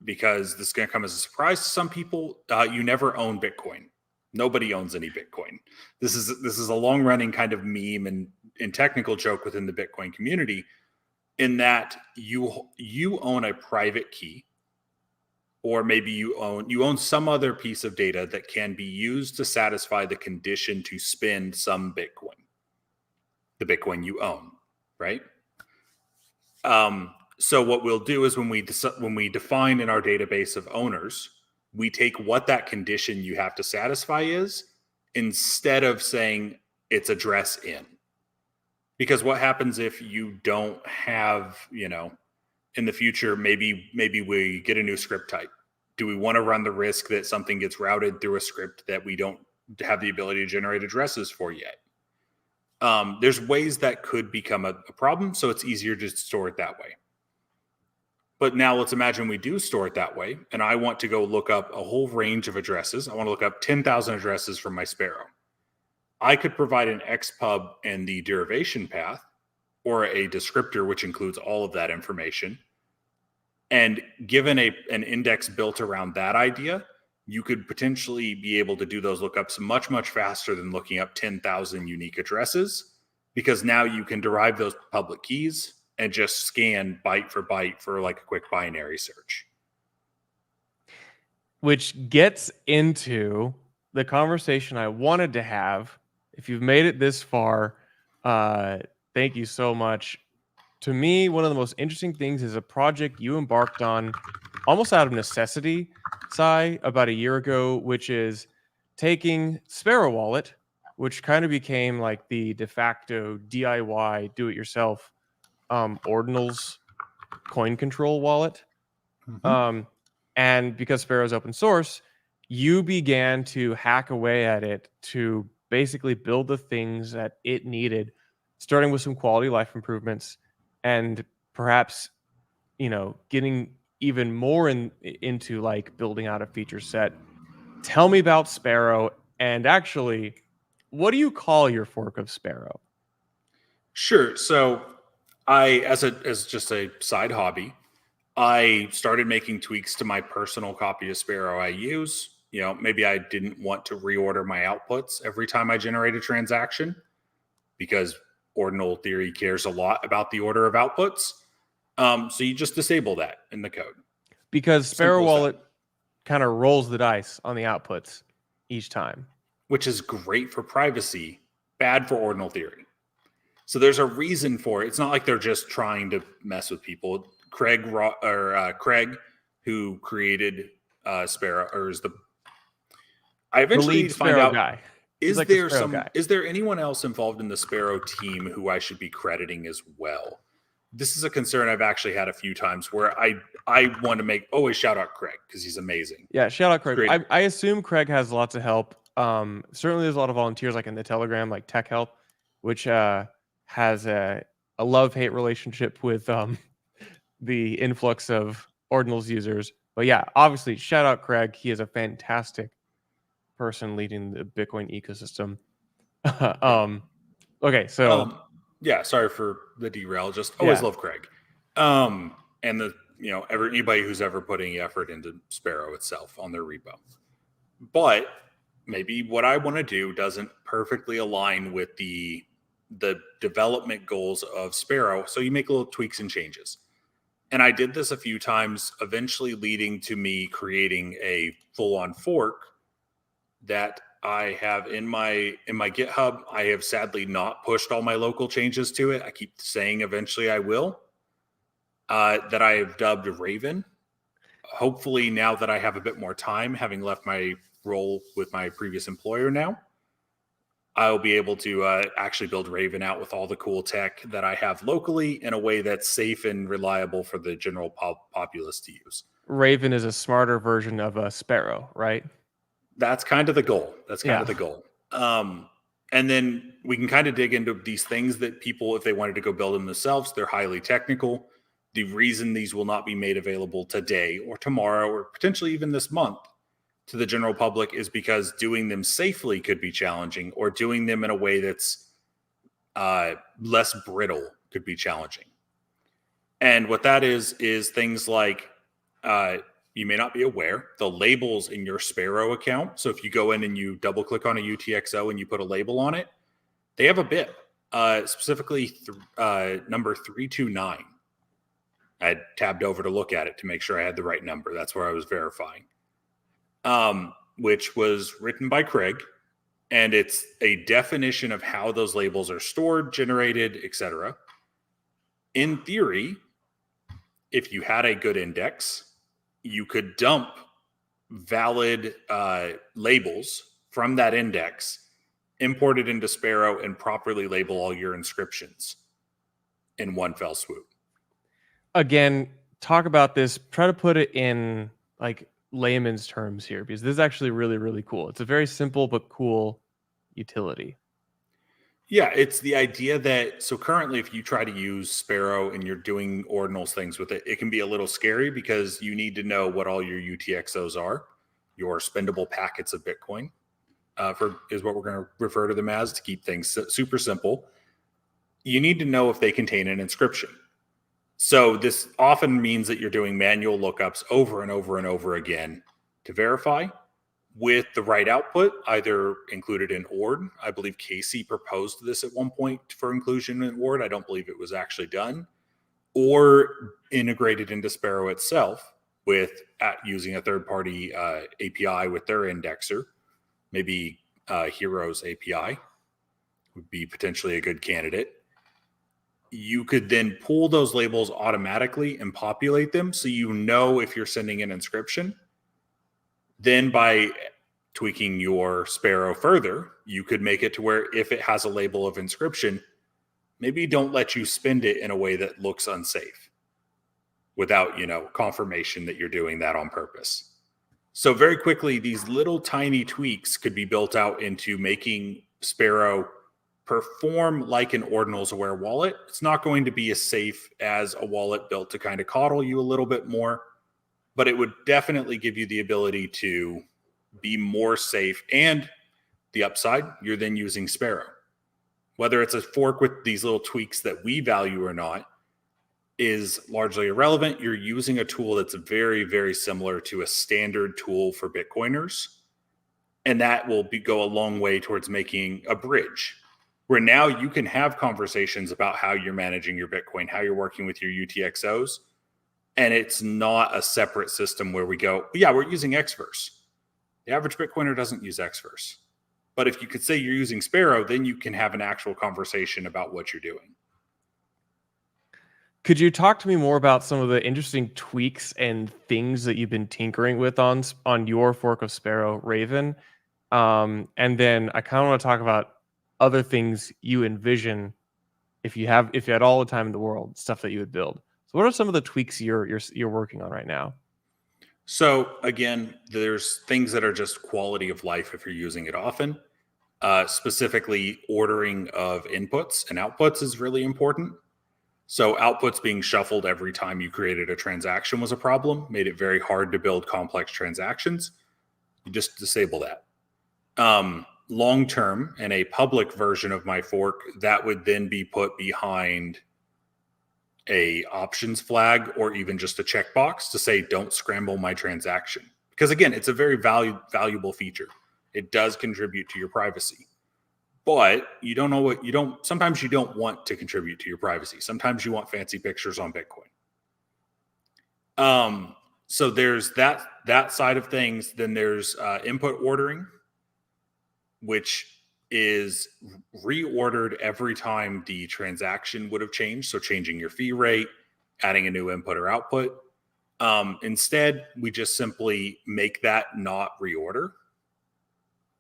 Because this is going to come as a surprise to some people. You never own Bitcoin. Nobody owns any Bitcoin. This is a long running kind of meme and technical joke within the Bitcoin community, in that you own a private key, or maybe you own some other piece of data that can be used to satisfy the condition to spend some Bitcoin, the Bitcoin you own, right? So what we'll do is when we define in our database of owners, we take what that condition you have to satisfy is, instead of saying it's address in. Because what happens if you don't have, in the future, maybe we get a new script type. Do we want to run the risk that something gets routed through a script that we don't have the ability to generate addresses for yet? There's ways that could become a problem, so it's easier to store it that way. But now let's imagine we do store it that way, and I want to go look up a whole range of addresses. I want to look up 10,000 addresses from my Sparrow. I could provide an XPub and the derivation path, or a descriptor which includes all of that information. And given an index built around that idea, you could potentially be able to do those lookups much, much faster than looking up 10,000 unique addresses, because now you can derive those public keys and just scan byte for byte for like a quick binary search. Which gets into the conversation I wanted to have. If you've made it this far, thank you so much. To me, one of the most interesting things is a project you embarked on almost out of necessity, Sai, about a year ago, which is taking Sparrow Wallet, which kind of became like the de facto DIY, do-it-yourself Ordinals coin control wallet. Mm-hmm. And because Sparrow's open source, you began to hack away at it to basically build the things that it needed, starting with some quality of life improvements and perhaps, getting even more into like building out a feature set. Tell me about Sparrow, and actually, what do you call your fork of Sparrow? Sure. So as just a side hobby, I started making tweaks to my personal copy of Sparrow I use. Maybe I didn't want to reorder my outputs every time I generate a transaction, because ordinal theory cares a lot about the order of outputs. So you just disable that in the code. Because Sparrow Wallet kind of rolls the dice on the outputs each time. Which is great for privacy, bad for ordinal theory. So there's a reason for it. It's not like they're just trying to mess with people. Craig, who created Sparrow, or is I eventually need to find out guy. Is there anyone else involved in the Sparrow team who I should be crediting as well? This is a concern I've actually had a few times, where I want to always shout out Craig because he's amazing. Yeah, shout out Craig. I assume Craig has lots of help. Certainly there's a lot of volunteers like in the Telegram, like Tech Help, which has a love-hate relationship with the influx of Ordinals users. But yeah, obviously, shout out Craig. He is a fantastic person leading the Bitcoin ecosystem. Okay, so yeah, sorry for the derail. Just always love Craig. And anybody who's ever putting effort into Sparrow itself on their repo. But maybe what I want to do doesn't perfectly align with the the development goals of Sparrow. So you make little tweaks and changes. And I did this a few times, eventually leading to me creating a full-on fork that I have in my GitHub. I have sadly not pushed all my local changes to it. I keep saying eventually I will. That I have dubbed Raven. Hopefully, now that I have a bit more time, having left my role with my previous employer now, I'll be able to actually build Raven out with all the cool tech that I have locally in a way that's safe and reliable for the general populace to use. Raven is a smarter version of a Sparrow, right? That's kind of the goal. And then we can kind of dig into these things that people, if they wanted to go build them themselves, they're highly technical. The reason these will not be made available today or tomorrow or potentially even this month to the general public is because doing them safely could be challenging, or doing them in a way that's less brittle could be challenging. And what that is things like, you may not be aware, the labels in your Sparrow account. So if you go in and you double click on a UTXO and you put a label on it, they have a bit, specifically number 329. I had tabbed over to look at it to make sure I had the right number. That's where I was verifying. Which was written by Craig, and it's a definition of how those labels are stored, generated, etc. In theory, if you had a good index, you could dump valid labels from that index, import it into Sparrow, and properly label all your inscriptions in one fell swoop. Again, talk about this. Try to put it in like layman's terms here, because this is actually really, really cool. It's a very simple but cool utility. Yeah, it's the idea that, so currently if you try to use Sparrow and you're doing ordinals things with it, it can be a little scary because you need to know what all your UTXOs are, your spendable packets of Bitcoin, is what we're going to refer to them as to keep things super simple. You need to know if they contain an inscription. So this often means that you're doing manual lookups over and over and over again to verify with the right output, either included in Ord. I believe Casey proposed this at one point for inclusion in Ord. I don't believe it was actually done, or integrated into Sparrow itself with using a third-party API with their indexer. Maybe Heroes API would be potentially a good candidate. You could then pull those labels automatically and populate them so you know if you're sending an inscription. Then by tweaking your Sparrow further, you could make it to where if it has a label of inscription, maybe don't let you spend it in a way that looks unsafe without, confirmation that you're doing that on purpose. So very quickly, these little tiny tweaks could be built out into making Sparrow perform like an Ordinals aware wallet. It's not going to be as safe as a wallet built to kind of coddle you a little bit more, but it would definitely give you the ability to be more safe. And the upside, you're then using Sparrow. Whether it's a fork with these little tweaks that we value or not is largely irrelevant. You're using a tool that's very, very similar to a standard tool for Bitcoiners. And that will go a long way towards making a bridge where now you can have conversations about how you're managing your Bitcoin, how you're working with your UTXOs. And it's not a separate system where we go, yeah, we're using Xverse. The average Bitcoiner doesn't use Xverse. But if you could say you're using Sparrow, then you can have an actual conversation about what you're doing. Could you talk to me more about some of the interesting tweaks and things that you've been tinkering with on your fork of Sparrow, Raven? And then I kind of want to talk about other things you envision if you had all the time in the world, stuff that you would build. So what are some of the tweaks you're working on right now? So again, there's things that are just quality of life if you're using it often. Specifically, ordering of inputs and outputs is really important. So outputs being shuffled every time you created a transaction was a problem, made it very hard to build complex transactions. You just disable that. Long term, in a public version of my fork, that would then be put behind a options flag or even just a checkbox to say, don't scramble my transaction. Because again, it's a very valuable feature. It does contribute to your privacy. But you don't know what you don't. Sometimes you don't want to contribute to your privacy. Sometimes you want fancy pictures on Bitcoin. So there's that side of things. Then there's input ordering, which is reordered every time the transaction would have changed. So changing your fee rate, adding a new input or output. Instead, we just simply make that not reorder,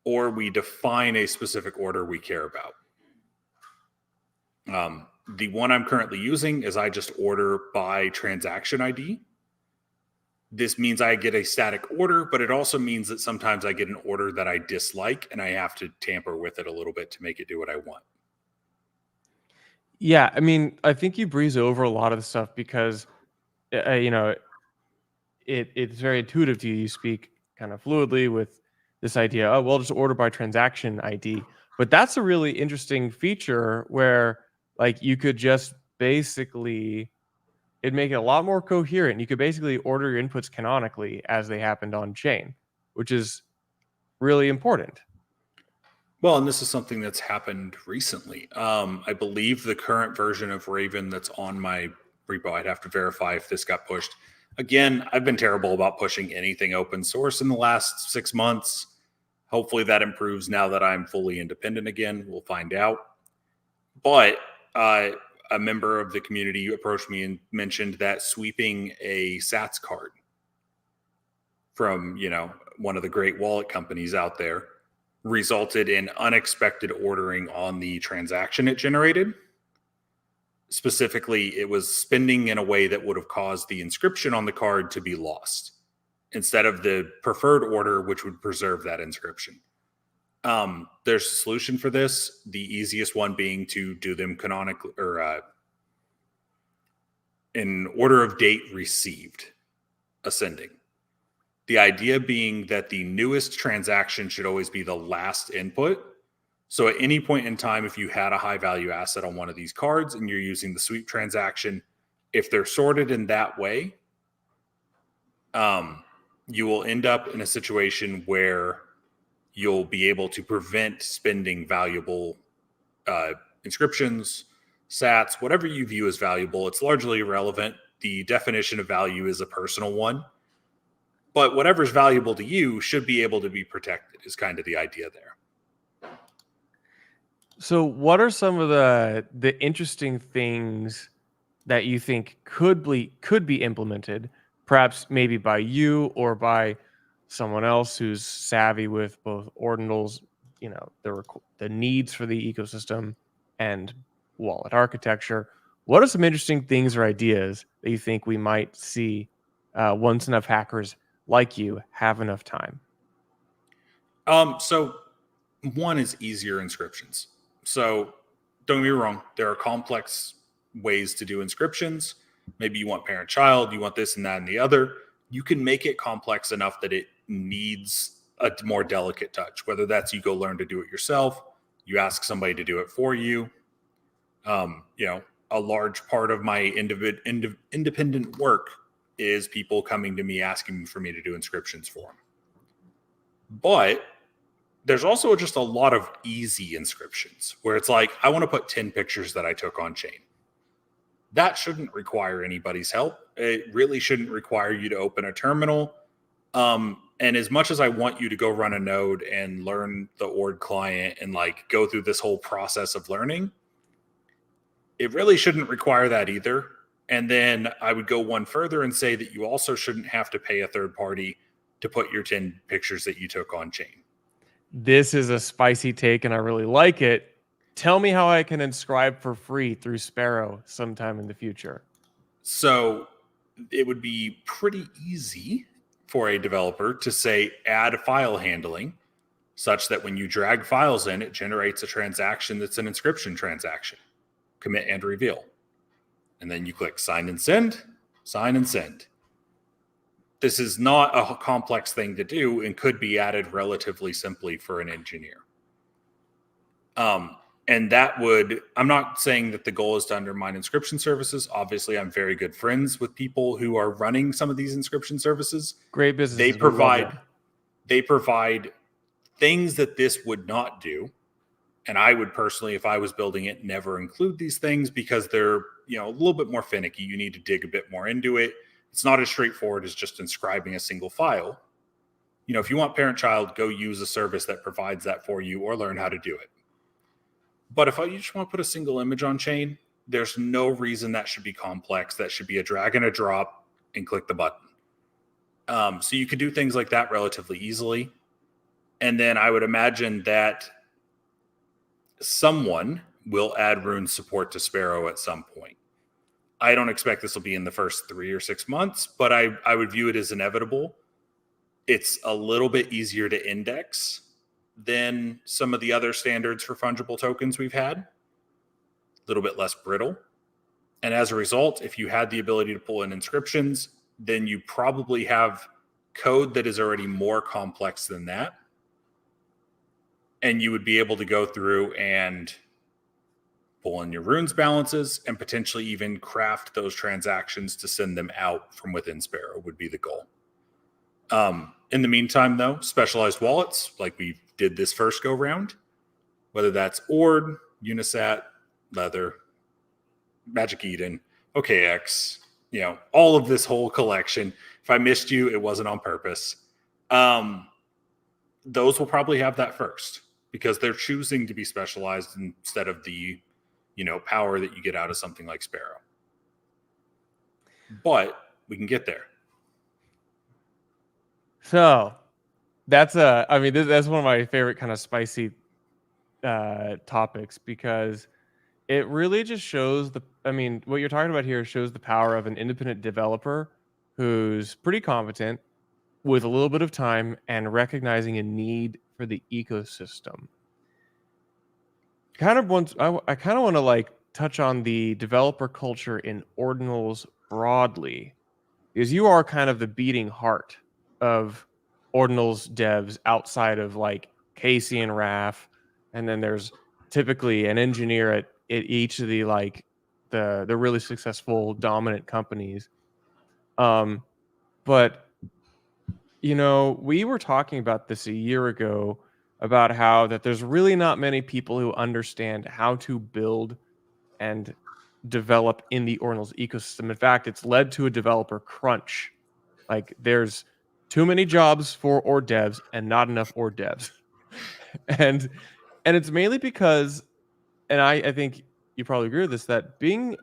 or we define a specific order we care about. The one I'm currently using is I just order by transaction ID. This means I get a static order, but it also means that sometimes I get an order that I dislike and I have to tamper with it a little bit to make it do what I want. Yeah, I mean, I think you breeze over a lot of the stuff because, it's very intuitive to you. You speak kind of fluidly with this idea, oh, well, just order by transaction ID. But that's a really interesting feature where, like, you could just basically, it'd make it a lot more coherent. You could basically order your inputs canonically as they happened on chain, which is really important. Well, and this is something that's happened recently. I believe the current version of Raven that's on my repo, I'd have to verify if this got pushed. Again, I've been terrible about pushing anything open source in the last 6 months. Hopefully that improves now that I'm fully independent again. We'll find out. But a member of the community approached me and mentioned that sweeping a Sats card from, one of the great wallet companies out there resulted in unexpected ordering on the transaction it generated. Specifically, it was spending in a way that would have caused the inscription on the card to be lost instead of the preferred order, which would preserve that inscription. There's a solution for this. The easiest one being to do them canonically or in order of date received, ascending. The idea being that the newest transaction should always be the last input. So at any point in time, if you had a high value asset on one of these cards and you're using the sweep transaction, if they're sorted in that way, you will end up in a situation where you'll be able to prevent spending valuable inscriptions, sats, whatever you view as valuable. It's largely irrelevant. The definition of value is a personal one. But whatever's valuable to you should be able to be protected is kind of the idea there. So what are some of the interesting things that you think could be implemented, perhaps maybe by you or by someone else who's savvy with both ordinals, the needs for the ecosystem and wallet architecture? What are some interesting things or ideas that you think we might see once enough hackers like you have enough time? So one is easier inscriptions. So don't get me wrong, there are complex ways to do inscriptions. Maybe you want parent-child, you want this and that and the other. You can make it complex enough that it needs a more delicate touch, whether that's you go learn to do it yourself, you ask somebody to do it for you. A large part of my independent work is people coming to me asking for me to do inscriptions for them. But there's also just a lot of easy inscriptions where it's like, I want to put 10 pictures that I took on chain. That shouldn't require anybody's help. It really shouldn't require you to open a terminal. And as much as I want you to go run a node and learn the Ord client and go through this whole process of learning, it really shouldn't require that either. And then I would go one further and say that you also shouldn't have to pay a third party to put your 10 pictures that you took on chain. This is a spicy take and I really like it. Tell me how I can inscribe for free through Sparrow sometime in the future. So it would be pretty easy for a developer to say add file handling such that when you drag files in, it generates a transaction that's an inscription transaction, commit and reveal. And then you click sign and send, sign and send. This is not a complex thing to do and could be added relatively simply for an engineer. And that would, I'm not saying that the goal is to undermine inscription services. Obviously, I'm very good friends with people who are running some of these inscription services. Great business. They provide things that this would not do. And I would personally, if I was building it, never include these things because they're, a little bit more finicky. You need to dig a bit more into it. It's not as straightforward as just inscribing a single file. If you want parent-child, go use a service that provides that for you or learn how to do it. But if you just want to put a single image on chain, there's no reason that should be complex. That should be a drag and a drop and click the button. So you could do things like that relatively easily. And then I would imagine that someone will add rune support to Sparrow at some point. I don't expect this will be in the first 3 or 6 months, but I would view it as inevitable. It's a little bit easier to index than some of the other standards for fungible tokens we've had. A little bit less brittle. And as a result, if you had the ability to pull in inscriptions, then you probably have code that is already more complex than that. And you would be able to go through and pull in your runes balances and potentially even craft those transactions to send them out from within Sparrow would be the goal. In the meantime, though, specialized wallets, like we did this first go round, whether that's Ord, Unisat, Leather, Magic Eden, OKX, all of this whole collection. If I missed you, it wasn't on purpose. Those will probably have that first because they're choosing to be specialized instead of the, power that you get out of something like Sparrow. But we can get there. So that's that's one of my favorite kind of spicy topics because it really just shows what you're talking about here shows the power of an independent developer who's pretty competent with a little bit of time and recognizing a need for the ecosystem. I kind of want to touch on the developer culture in Ordinals broadly, because you are kind of the beating heart of Ordinals devs outside of Casey and Raf, and then there's typically an engineer at each of the the really successful dominant companies. But we were talking about this a year ago about how that there's really not many people who understand how to build and develop in the Ordinals ecosystem. In fact, it's led to a developer crunch. There's too many jobs for Ord devs and not enough Ord devs. and it's mainly because, and I think you probably agree with this, that being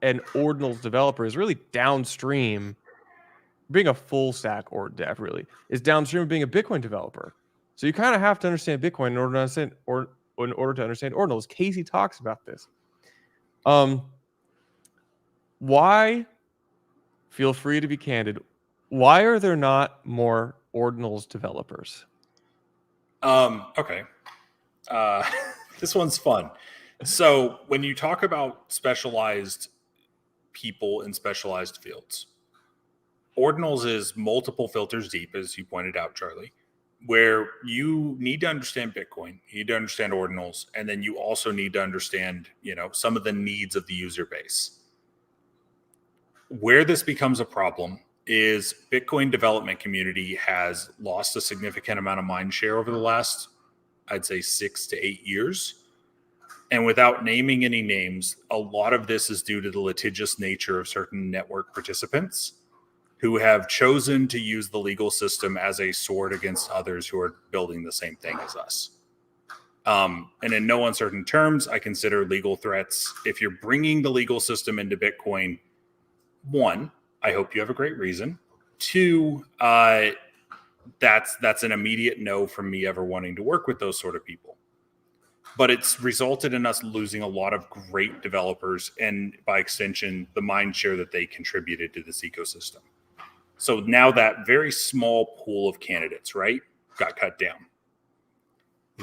an Ordinals developer is really downstream. Being a full stack Ord dev really is downstream of being a Bitcoin developer. So you kind of have to understand Bitcoin in order to understand Ordinals. Casey talks about this. Why? Feel free to be candid. Why are there not more Ordinals developers? Okay. This one's fun. So when you talk about specialized people in specialized fields, Ordinals is multiple filters deep, as you pointed out, Charlie, where you need to understand Bitcoin, you need to understand Ordinals, and then you also need to understand, some of the needs of the user base. Where this becomes a problem is Bitcoin development community has lost a significant amount of mind share over the last, I'd say, 6 to 8 years. And without naming any names, a lot of this is due to the litigious nature of certain network participants who have chosen to use the legal system as a sword against others who are building the same thing as us. And in no uncertain terms, I consider legal threats. If you're bringing the legal system into Bitcoin, 1, I hope you have a great reason. 2, that's an immediate no from me ever wanting to work with those sort of people. But it's resulted in us losing a lot of great developers and, by extension, the mind share that they contributed to this ecosystem. So now that very small pool of candidates, right, got cut down.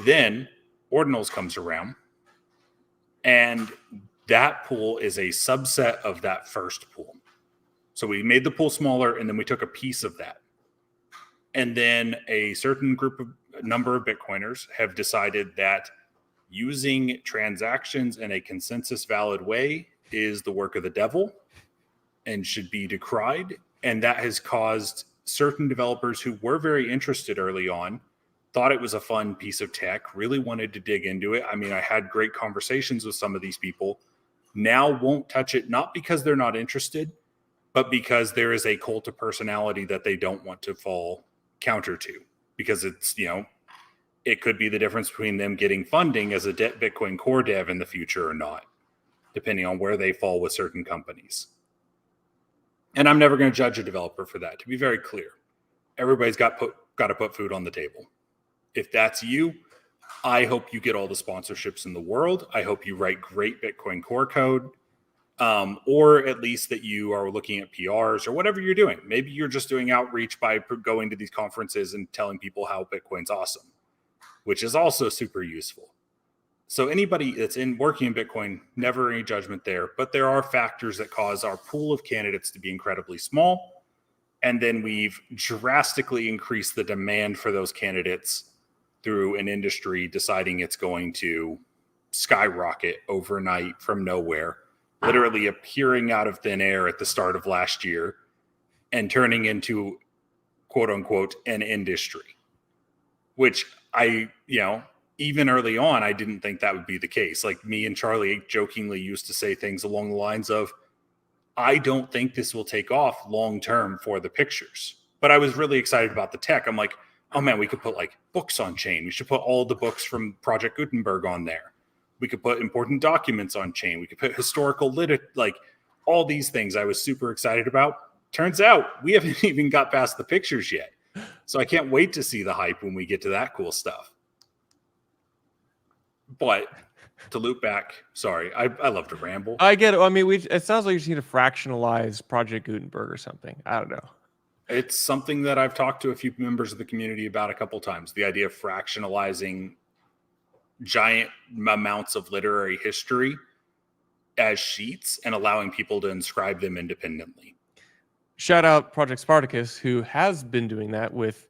Then Ordinals comes around, and that pool is a subset of that first pool. So we made the pool smaller, and then we took a piece of that. And then a certain number of Bitcoiners have decided that using transactions in a consensus valid way is the work of the devil and should be decried. And that has caused certain developers who were very interested early on thought it was a fun piece of tech, really wanted to dig into it. I mean, I had great conversations with some of these people. Now won't touch it, not because they're not interested, but because there is a cult of personality that they don't want to fall counter to, because it's, it could be the difference between them getting funding as a Bitcoin core dev in the future or not, depending on where they fall with certain companies. And I'm never going to judge a developer for that. To be very clear, everybody's got to put food on the table. If that's you, I hope you get all the sponsorships in the world. I hope you write great Bitcoin core code, or at least that you are looking at PRs or whatever you're doing. Maybe you're just doing outreach by going to these conferences and telling people how Bitcoin's awesome, which is also super useful. So anybody that's working in Bitcoin, never any judgment there, but there are factors that cause our pool of candidates to be incredibly small. And then we've drastically increased the demand for those candidates through an industry deciding it's going to skyrocket overnight from nowhere, literally appearing out of thin air at the start of last year and turning into, quote unquote, an industry, which even early on, I didn't think that would be the case. Like, me and Charlie jokingly used to say things along the lines of, I don't think this will take off long-term for the pictures, but I was really excited about the tech. I'm like, oh man, we could put like books on chain. We should put all the books from Project Gutenberg on there. We could put important documents on chain. We could put historical like all these things I was super excited about. Turns out we haven't even got past the pictures yet. So I can't wait to see the hype when we get to that cool stuff. But to loop back, sorry, I love to ramble. I get it. I mean, it sounds like you just need to fractionalize Project Gutenberg or something. I don't know. It's something that I've talked to a few members of the community about a couple times. The idea of fractionalizing giant amounts of literary history as sheets and allowing people to inscribe them independently. Shout out Project Spartacus, who has been doing that with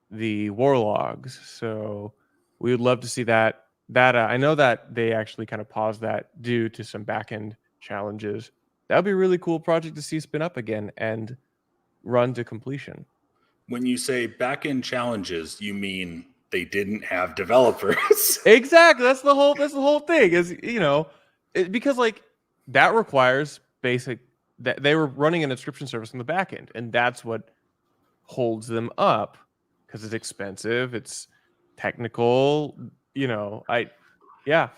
the war logs. So we would love to see that. I know that they actually kind of paused that due to some backend challenges. That would be a really cool project to see spin up again and run to completion. When you say backend challenges, you mean they didn't have developers. Exactly. That's the whole thing. Is because like that requires basic that they were running an inscription service on the back end, and that's what holds them up because it's expensive, it's technical. Yeah.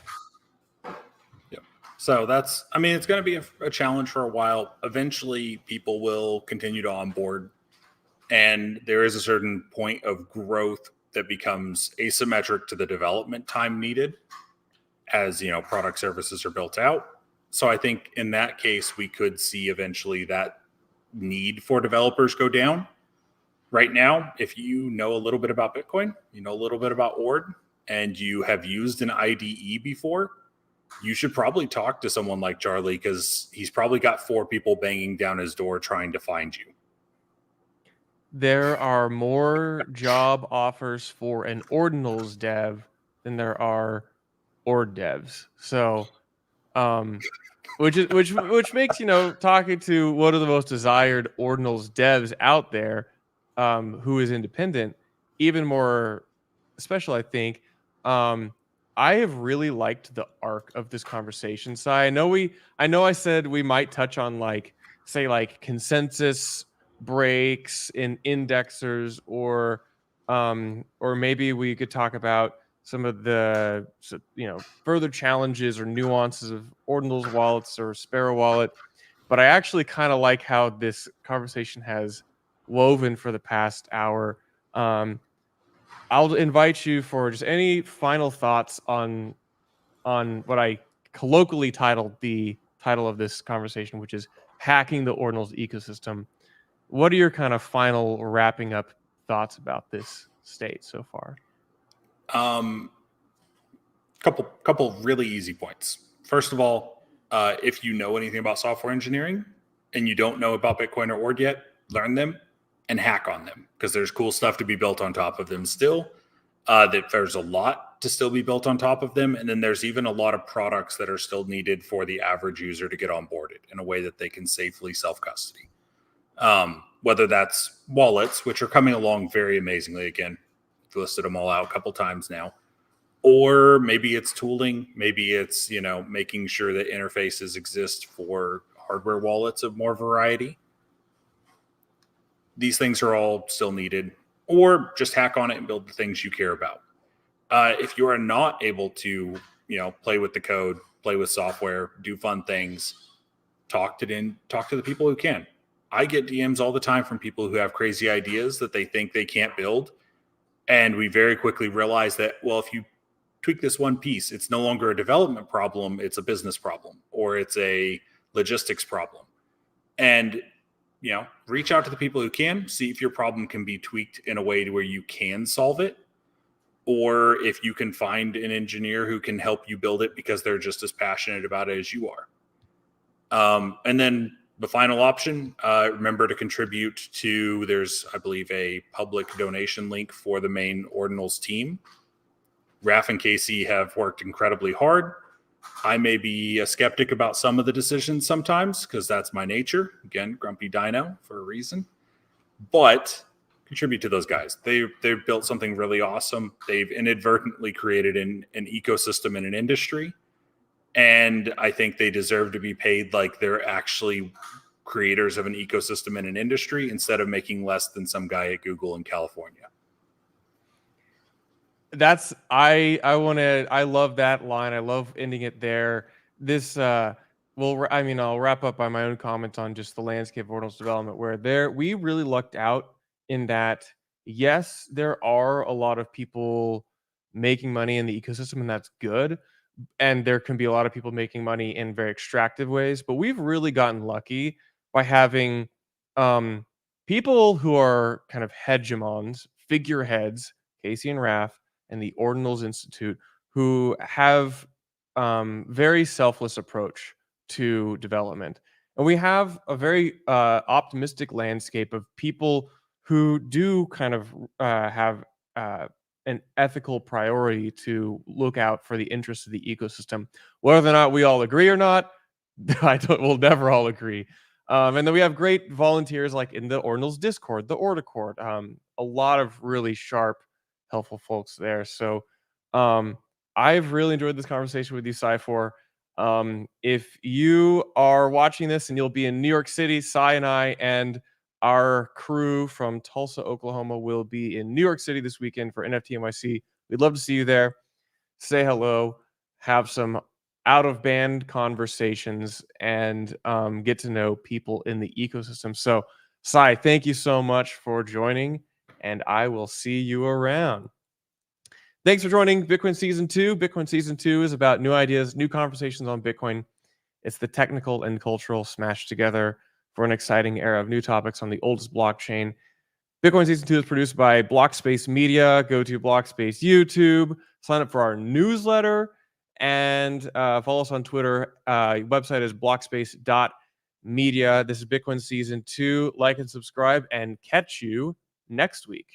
So that's, I mean, it's going to be a challenge for a while. Eventually, people will continue to onboard, and there is a certain point of growth that becomes asymmetric to the development time needed as, product services are built out. So I think in that case, we could see eventually that need for developers go down. Right now, if you know a little bit about Bitcoin, you know a little bit about Ord, and you have used an IDE before, you should probably talk to someone like Charlie, because he's probably got 4 people banging down his door trying to find you. There are more job offers for an Ordinals dev than there are Ord devs. So, which makes talking to one of the most desired Ordinals devs out there, who is independent, even more special, I think. I have really liked the arc of this conversation. So I know I said we might touch on like consensus breaks in indexers, or maybe we could talk about some of the further challenges or nuances of Ordinals wallets or Sparrow wallet. But I actually kind of like how this conversation has woven for the past hour. I'll invite you for just any final thoughts on what I colloquially titled the title of this conversation, which is Hacking the Ordinals Ecosystem. What are your kind of final wrapping up thoughts about this state so far? Couple really easy points. First of all, if you know anything about software engineering and you don't know about Bitcoin or Ord yet, learn them and hack on them, because there's cool stuff to be built on top of them still. That there's a lot to still be built on top of them. And then there's even a lot of products that are still needed for the average user to get onboarded in a way that they can safely self-custody. Whether that's wallets, which are coming along very amazingly. Again, listed them all out a couple times now. Or maybe it's tooling, maybe it's, making sure that interfaces exist for hardware wallets of more variety. These things are all still needed. Or just hack on it and build the things you care about. If you are not able to, play with the code, play with software, do fun things, talk to the people who can. I get DMs all the time from people who have crazy ideas that they think they can't build. And we very quickly realize that, well, if you tweak this one piece, it's no longer a development problem, it's a business problem, or it's a logistics problem. And, reach out to the people who can, see if your problem can be tweaked in a way to where you can solve it, or if you can find an engineer who can help you build it because they're just as passionate about it as you are. And then the final option, remember to contribute to, there's, I believe, a public donation link for the main Ordinals team. Raf and Casey have worked incredibly hard. I may be a skeptic about some of the decisions sometimes because that's my nature. Again, grumpy dino for a reason. But contribute to those guys. They've built something really awesome. They've inadvertently created an ecosystem in an industry. And I think they deserve to be paid like they're actually creators of an ecosystem in an industry instead of making less than some guy at Google in California. I love that line. I love ending it there. This I'll wrap up by my own comments on just the landscape of Ordinals development, where we really lucked out in that, yes, there are a lot of people making money in the ecosystem, and that's good. And there can be a lot of people making money in very extractive ways, but we've really gotten lucky by having people who are kind of hegemons, figureheads, Casey and Raf, and the Ordinals Institute, who have very selfless approach to development. And we have a very optimistic landscape of people who do kind of have an ethical priority to look out for the interests of the ecosystem. Whether or not we all agree or not, we'll never all agree. And then we have great volunteers like in the Ordinals Discord, the Ordicord, a lot of really sharp, helpful folks there. So I've really enjoyed this conversation with you, Psifour. If you are watching this and you'll be in New York City, Cy and I and our crew from Tulsa, Oklahoma will be in New York City this weekend for NFT NYC. We'd love to see you there. Say hello, have some out-of-band conversations, and get to know people in the ecosystem. So, Cy, thank you so much for joining, and I will see you around. Thanks for joining Bitcoin Season 2. Bitcoin Season 2 is about new ideas, new conversations on Bitcoin. It's the technical and cultural smashed together for an exciting era of new topics on the oldest blockchain. Bitcoin Season 2 is produced by Blockspace Media. Go to Blockspace YouTube, sign up for our newsletter, and follow us on Twitter. Website is blockspace.media. This is Bitcoin Season 2. Like and subscribe, and catch you next week.